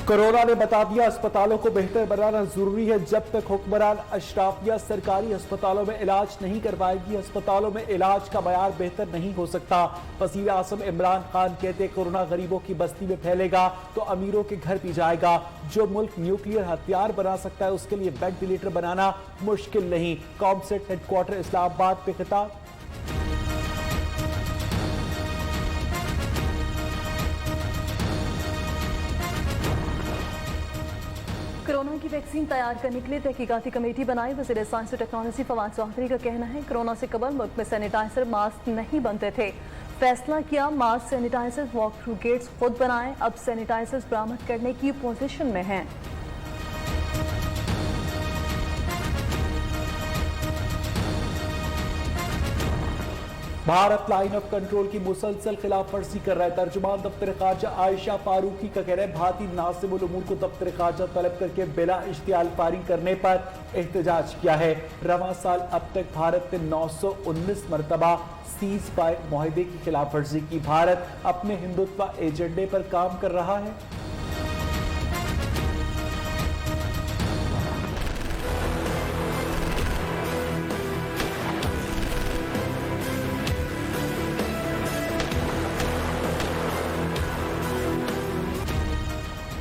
Corona ने बता दिया अस्पतालों को बेहतर बनाना जरूरी है। जब तक हुक्मरान अशराफिया सरकारी अस्पतालों में इलाज नहीं करवाएगी, अस्पतालों में इलाज का मयार बेहतर नहीं हो सकता। वजीर आजम इमरान खान कहते कोरोना गरीबों की बस्ती में फैलेगा तो अमीरों के घर भी जाएगा। जो मुल्क न्यूक्लियर हथियार बना सकता है उसके लिए वेंटिलेटर बनाना मुश्किल नहीं। कॉमसेट हेडक्वार्टर इस्लामाबाद पे खिताब। कोरोना की वैक्सीन तैयार करने के लिए तहकीकाती कमेटी बनाई। वज़ीर साइंस और टेक्नोलॉजी फवाद चौधरी का कहना है कोरोना से कबल मुल्क में सैनिटाइजर मास्क नहीं बनते थे। फैसला किया mask sanitiser walk through gates खुद बनाएं। अब सैनिटाइजर्स बरामद करने की पोजीशन में हैं। भारत लाइन ऑफ कंट्रोल की मुसलसल खिलाफ वर्जी कर रहा है। तर्जुमान दफ्तर खारजा आयशा फारूकी का कहना है भारतीय नासिबुल उमूर को दफ्तर खारजा तलब करके बिला इश्तियाल पारी करने पर एहतजाज किया है। रवां साल अब तक भारत ने 919 मरतबा सीज फायर मुआहदे की खिलाफ वर्जी की। भारत अपने हिंदुत्व एजेंडे पर काम कर रहा है।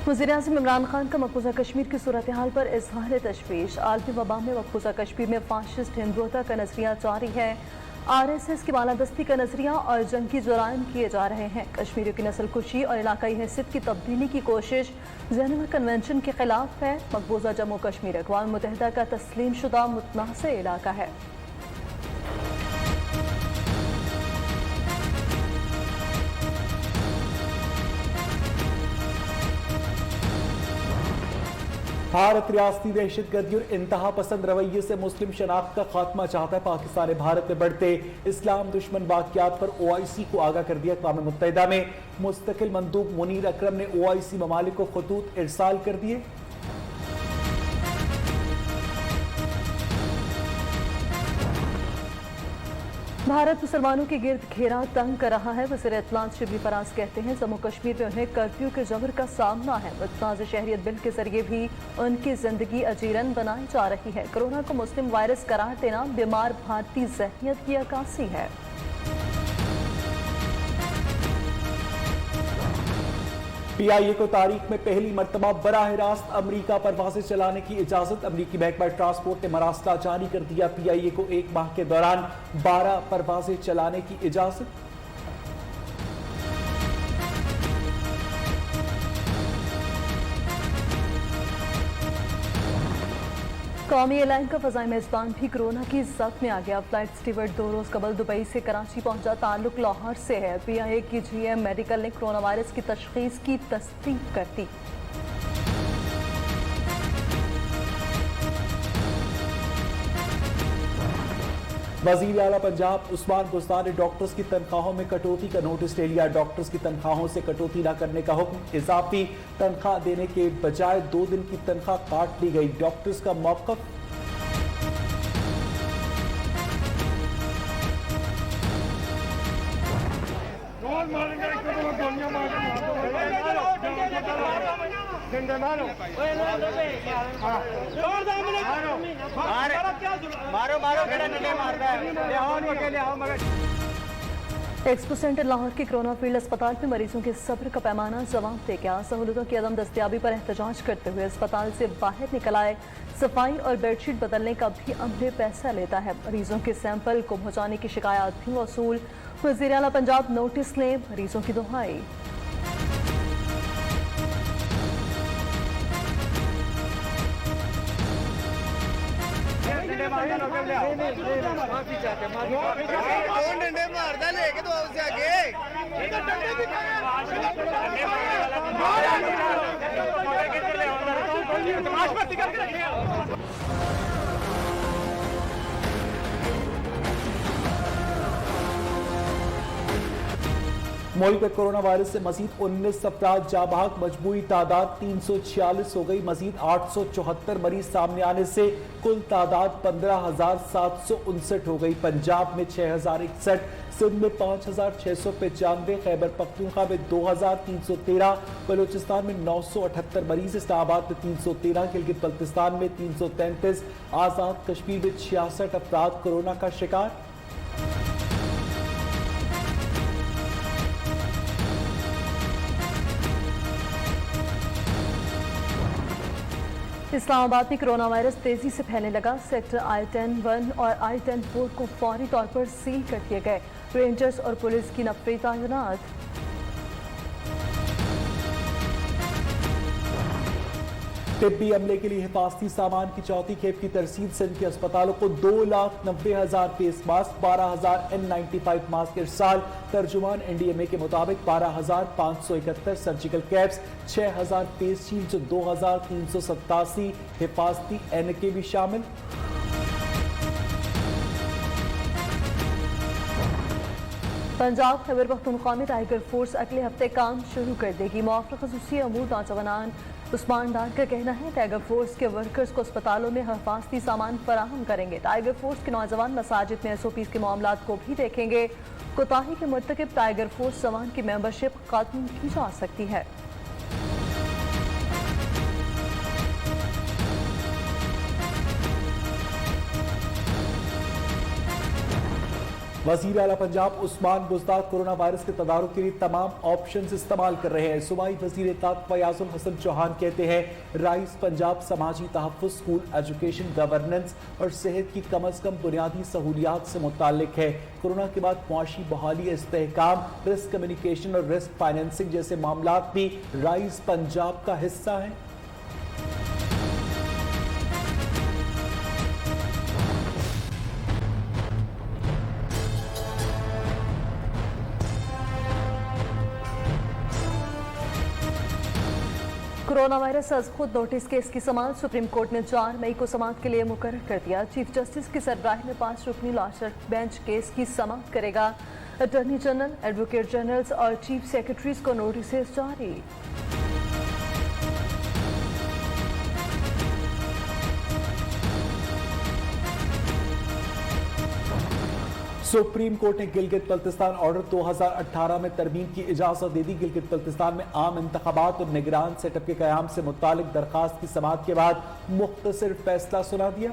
वज़ीर-ए-आज़म इमरान खान का मकबूजा कश्मीर की सूरत हाल पर इजहार तशवीश। आलमी वबा में मकबूजा कश्मीर में फाशिस्ट हिंदुत्व का नजरिया जारी है। RSS की बालादस्ती का नजरिया और जंगी जुराइम किए जा रहे हैं। कश्मीरियों की नस्ल कुशी और इलाकाई हैसियत की तब्दीली की कोशिश जेनेवा कन्वेंशन के खिलाफ है। मकबूजा जम्मू कश्मीर अक़वाम मुत्तहिदा का तस्लीम शुदा मुतनाज़ इलाका है। भारत रियासती दहशतगर्दी और इंतहा पसंद रवैये से मुस्लिम शनाख्त का खात्मा चाहता है। पाकिस्तान ने भारत में बढ़ते इस्लाम दुश्मन वाक़यात पर OIC को आगाह कर दिया। अक़वाम मुत्तहिदा में मुस्तकिल मंदूब मुनीर अकरम ने OIC ममालिक को खतूत इरसाल कर दिए। भारत मुसलमानों के गिर्द घेरा तंग कर रहा है। वज़ीर इत्तलात शिबली फराज कहते हैं जम्मू कश्मीर में उन्हें कर्फ्यू के जबर का सामना है। मुतनाज़ शहरियत बिल के जरिए भी उनकी जिंदगी अजीरन बनाई जा रही है। कोरोना को मुस्लिम वायरस करार देना बीमार भारतीय ज़हनियत की अक्कासी है। PIA को तारीख में पहली मरतबा बराह रास्त अमरीका परवाजें चलाने की इजाजत। अमरीकी महकमा ट्रांसपोर्ट ने मरासला जारी कर दिया। PIA को एक माह के दौरान 12 परवाजें चलाने की इजाजत। कौमी एयरलाइन का फजाई मेजबान भी कोरोना की जद में आ गया। फ्लाइट स्टीवर्ड 2 रोज कबल दुबई से कराची पहुंचा, ताल्लुक लाहौर से है। PIA की GM मेडिकल ने कोरोना वायरस की तशखीस की तस्दीक कर दी। वज़ीर आला पंजाब उस्मान गुस्तान ने डॉक्टर्स की तनख्वाहों में कटौती का नोटिस ले लिया। डॉक्टर्स की तनख्वाहों से कटौती न करने का हुक्म। इजाफी तनख्वाह देने के बजाय 2 दिन की तनख्वाह काट ली गई। डॉक्टर्स का मौक़िफ़। एक्सपो सेंटर लाहौर के कोरोना फील्ड अस्पताल में मरीजों के सब्र का पैमाना जवाब दे गया। सहूलतों की अदम दस्तियाबी पर एहतजाज करते हुए अस्पताल से बाहर निकल आए। सफाई और बेडशीट बदलने का भी अमले पैसा लेता है। मरीजों के सैंपल गुम हो जाने की शिकायत भी वसूल। वज़ीर आला पंजाब नोटिस ले मरीजों की दुहाई। मुल्क में कोरोना वायरस से मजीद 19 अफराद जाँ बहक, मजबूरी तादाद 346 हो गई। मजीद 874 मरीज सामने आने से कुल तादाद 15,759 हो गई। पंजाब में 6,061, सिंध में 5,695, खैबर पख्तूनख्वा में 2,313, बलूचिस्तान में 978 मरीज, इस्लामाबाद में 313, गिलगित बल्तिस्तान में 333, आजाद कश्मीर में 66 अफराद कोरोना का शिकार। इस्लामाबाद में कोरोना वायरस तेजी से फैलने लगा। सेक्टर I-10-1 और I-10-4 को फौरी तौर पर सील कर दिए गए। रेंजर्स और पुलिस की नफरी तैनात। तिब्बी अमले के लिए हिफाजती सामान की चौथी खेप की तरसीद। सिंध के अस्पतालों को 2,90,000 फेस मास्क, 12,000 N95 मास्क इरसाल। तर्जुमान NDMA के मुताबिक 12,571 सर्जिकल कैप्स, 6,000 फेस शील्ड, 2,387 हिफाजती NK भी शामिल। पंजाब खैबर पख्तूनख्वा में टाइगर फोर्स अगले हफ्ते काम शुरू कर देगी। मुआफ़िर ख़ुसूसी अमूर नौजवान उस्मान डार का कहना है टाइगर फोर्स के वर्कर्स को अस्पतालों में हिफाजती सामान फराहम करेंगे। टाइगर फोर्स के नौजवान मसाजिद में SOPs के मामलात को भी देखेंगे। कोताही के मुर्तकिब टाइगर फोर्स जवान की मेंबरशिप खत्म की जा सकती है। वज़ीर आला पंजाब उस्मान बुज़दार कोरोना वायरस के तदारुक के लिए तमाम ऑप्शंस इस्तेमाल कर रहे हैं। सूबाई वज़ीर इत्तेफाक फयाजुल हसन चौहान कहते हैं राइस पंजाब समाजी तहफ़्फ़ुज़, स्कूल एजुकेशन, गवर्नेंस और सेहत की कम अज़ कम बुनियादी सहूलियात से मुताल्लिक है। कोरोना के बाद मुआशी बहाली, इस्तेहकाम, रिस्क कम्युनिकेशन और रिस्क फाइनेंसिंग जैसे मामलात भी राइस पंजाब का हिस्सा हैं। कोरोना वायरस अज खुद नोटिस केस की समाअत सुप्रीम कोर्ट ने 4 मई को समाअत के लिए मुकर्रर कर दिया। चीफ जस्टिस की सरबराही में 5 रुकनी लॉ बेंच केस की समाअत करेगा। अटॉर्नी जनरल, एडवोकेट जनरल्स और चीफ सेक्रेटरीज को नोटिस जारी। सुप्रीम कोर्ट ने गिलगित बल्तिस्तान ऑर्डर 2018 में तरमीम की इजाजत दे दी। गिलगित बल्तिस्तान में आम इंतखाबात और निगरान सेटअप के कयाम से मुतालिक दरखास्त की समाअत के बाद मुख्तसर फैसला सुना दिया।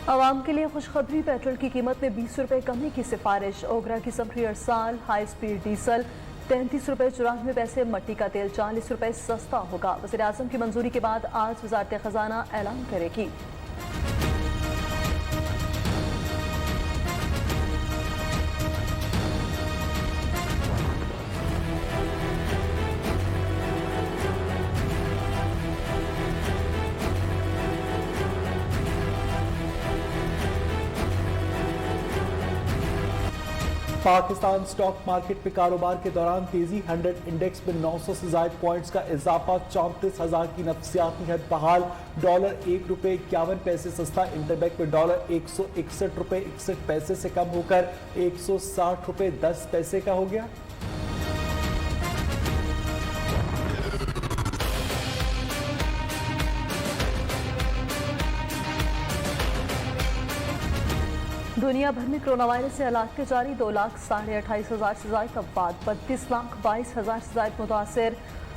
आवाम के लिए खुशखबरी, पेट्रोल की कीमत में 20 रुपए कमी की सिफारिश। ओगरा की समरी अरसाल, हाई स्पीड डीजल 33 रुपए 94 पैसे, मट्टी का तेल 40 रुपए सस्ता होगा। वज़ीर आज़म की मंजूरी के बाद आज वज़ारत खजाना ऐलान करेगी। पाकिस्तान स्टॉक मार्केट में कारोबार के दौरान तेजी, 100 इंडेक्स में 900 से ज्यादा पॉइंट्स का इजाफा, 34,000 की नफसियाती हद बहाल। डॉलर $1.51 सस्ता। इंटरबैंक में डॉलर $161.61 से कम होकर $160.10 का हो गया। दुनिया भर में कोरोना वायरस से हलाकतें जारी। 2,28,500 से ज्यादा अफवाद, 32,22,000 से ज्यादा मुतासिर।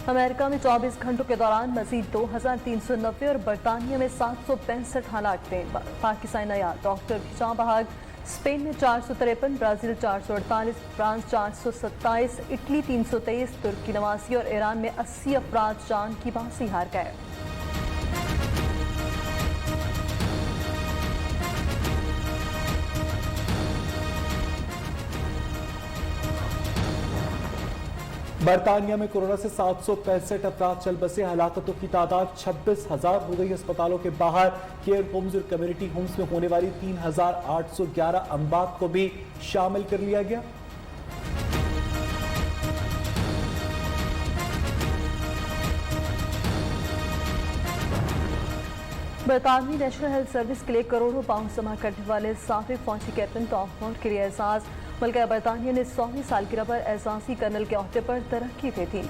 अमेरिका में 24 घंटों के दौरान मजीद 2,390 और बरतानिया में 765 हलाकतें। पाकिस्तान नया डॉक्टर जाँ बहक। स्पेन में 453, ब्राज़ील 448, फ्रांस 427, इटली 323, तुर्की 89 और ईरान में 80 अफराद जान की बाजी हार गए। बरतानिया में कोरोना से 765 अफराद चल बसे। हलाकतों की तादाद 26,000 हो गई। अस्पतालों के बाहर केयर होम्स और कम्युनिटी होम्स में होने वाली 3,811 अमवात को भी शामिल कर लिया गया। बरतानवी नेशनल हेल्थ सर्विस के लिए करोड़ों पाउंड जमा करने वाले साबिक फौजी कैप्टन टॉम फोर्ड के लिए एजाज। मुल्क बरतानिया ने 100वीं सालगिरह पर एजाजी कर्नल के ओहदे पर तरक्की दे दी।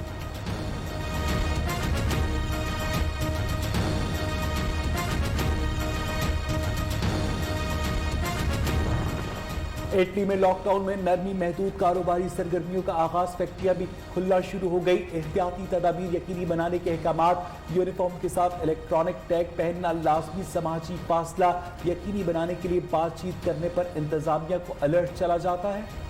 इटली में लॉकडाउन में नरमी महदूद कारोबारी सरगर्मियों का आगाज, फैक्ट्रियां भी खुलना शुरू हो गई। एहतियाती तदाबीर यकीनी बनाने के अहकामात, यूनिफॉर्म के साथ इलेक्ट्रॉनिक टैग पहनना लाजमी, समाजी फासला यकीनी बनाने के लिए बातचीत करने पर इंतजामिया को अलर्ट चला जाता है।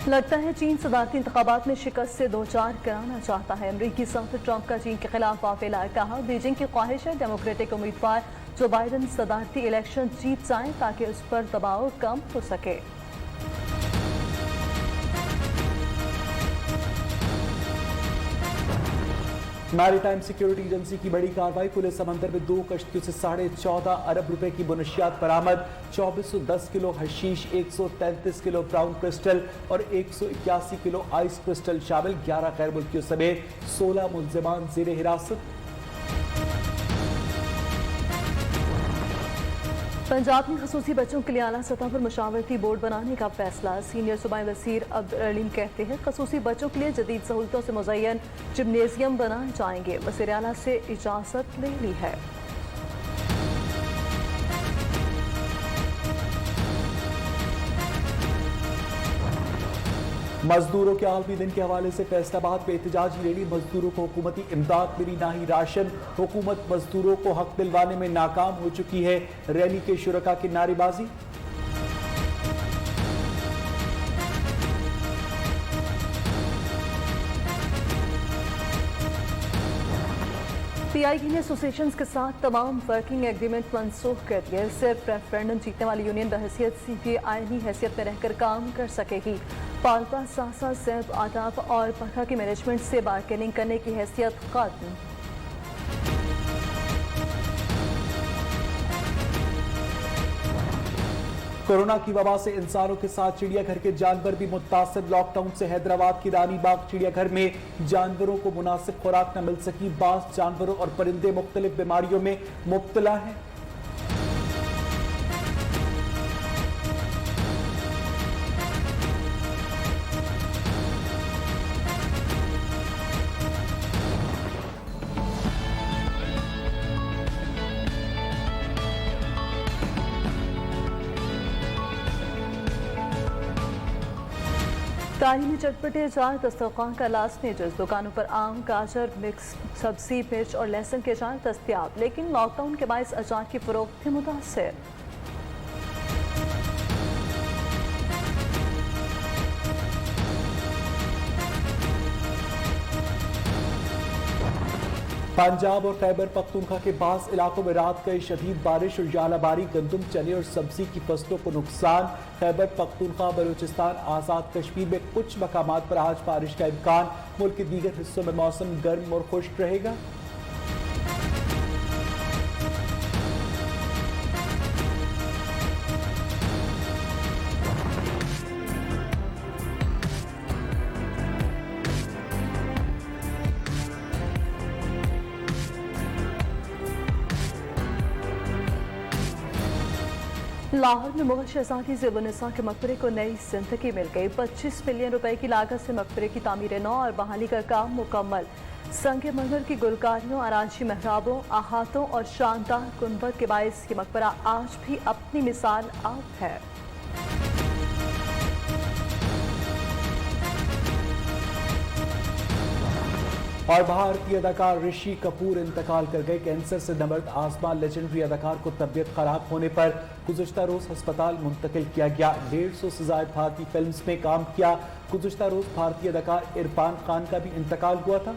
लगता है चीन सदारती इंतखाबात में शिकस्त से दो चार कराना चाहता है। अमरीकी सदर ट्रंप का चीन के खिलाफ वाफिला, कहा बीजिंग की ख्वाहिश है डेमोक्रेटिक उम्मीदवार जो बाइडन सदारती इलेक्शन जीत जाएं ताकि उस पर दबाव कम हो सके। मैरीटाइम सिक्योरिटी एजेंसी की बड़ी कार्रवाई, खुले समंदर में 2 कश्तियों से 14.5 अरब रुपए की मुनशियात बरामद। 2410 kilo hashish, 133 kilo brown crystal और 181 किलो आइस क्रिस्टल शामिल। 11 गैर मुल्कियों समेत 16 मुल्जिमान ज़ेरे हिरासत। पंजाब में खसूसी बच्चों के लिए आला सतह पर मुशावरती बोर्ड बनाने का फैसला। सीनियर सूबाई वज़ीर अब्दुल अलीम कहते हैं खसूसी बच्चों के लिए जदीद सहूलतों से मुज़य्यन जिम्नेजियम बनाए जाएंगे। वज़ीर आला से इजाज़त ले ली है। मजदूरों के आलमी दिन के हवाले से फैसलाबाद में एहतजाजी रैली, मजदूरों को हुकूमती इमदाद मिली ना ही राशन, हुकूमत मजदूरों को हक दिलवाने में नाकाम हो चुकी है। रैली के शुरका की नारेबाजी। पीआईबी ने एसोसिएशंस के साथ तमाम वर्किंग एग्रीमेंट मनसूख कर दिए। सिर्फ रेफरेंडम जीतने वाली यूनियन बहैसियत सीपीए आईनी हैसियत में रहकर काम कर सकेगी। पालपा, सासा, सैब, आदाब और पखा की मैनेजमेंट से बार्गेनिंग करने की हैसियत खत्म। कोरोना की वबा से इंसानों के साथ चिड़ियाघर के जानवर भी मुतासिर। लॉकडाउन से हैदराबाद की रानी बाग चिड़ियाघर में जानवरों को मुनासिब खुराक न मिल सकी। बास जानवरों और परिंदे मुख्तलिफ बीमारियों में मुब्तला हैं। तारीमी चटपटे अचार दस्तरखान का लास्ट मेजर्स। दुकानों पर आम, गाजर, मिक्स सब्जी, मिर्च और लहसुन के अचार दस्तियाब, लेकिन लॉकडाउन के बायस अचार की फरोख्त मुतासिर। पंजाब और खैबर पख्तूनख्वा के बास इलाकों में रात गई शदीद बारिश और यालाबारी, गंदम, चने और सब्जी की फसलों को नुकसान। खैबर पख्तूनख्वा, बलूचिस्तान, आज़ाद कश्मीर में कुछ मकामात पर आज बारिश का इम्कान। मुल्क के दीगर हिस्सों में मौसम गर्म और खुश्क रहेगा। लाहौर में मुगल शहजादी ज़ेब-उन-निसा के मकबरे को नई जिंदगी मिल गई। 25 मिलियन रुपए की लागत से मकबरे की तामीर नौ और बहाली का काम मुकम्मल। संगे मरमर की गुलकारियों, आरांची महराबों, अहातों और शानदार गुंबद के बायस ये मकबरा आज भी अपनी मिसाल आप है। और भारतीय अदाकार ऋषि कपूर इंतकाल कर गए। कैंसर से नबर्द आसमा लेजेंडरी अदाकार को तबीयत खराब होने पर गुज़श्ता रोज अस्पताल मुंतकिल किया गया। 150 से ज़ायद भारतीय फिल्म्स में काम किया। गुज़श्ता रोज भारतीय अदाकार इरफान खान का भी इंतकाल हुआ था।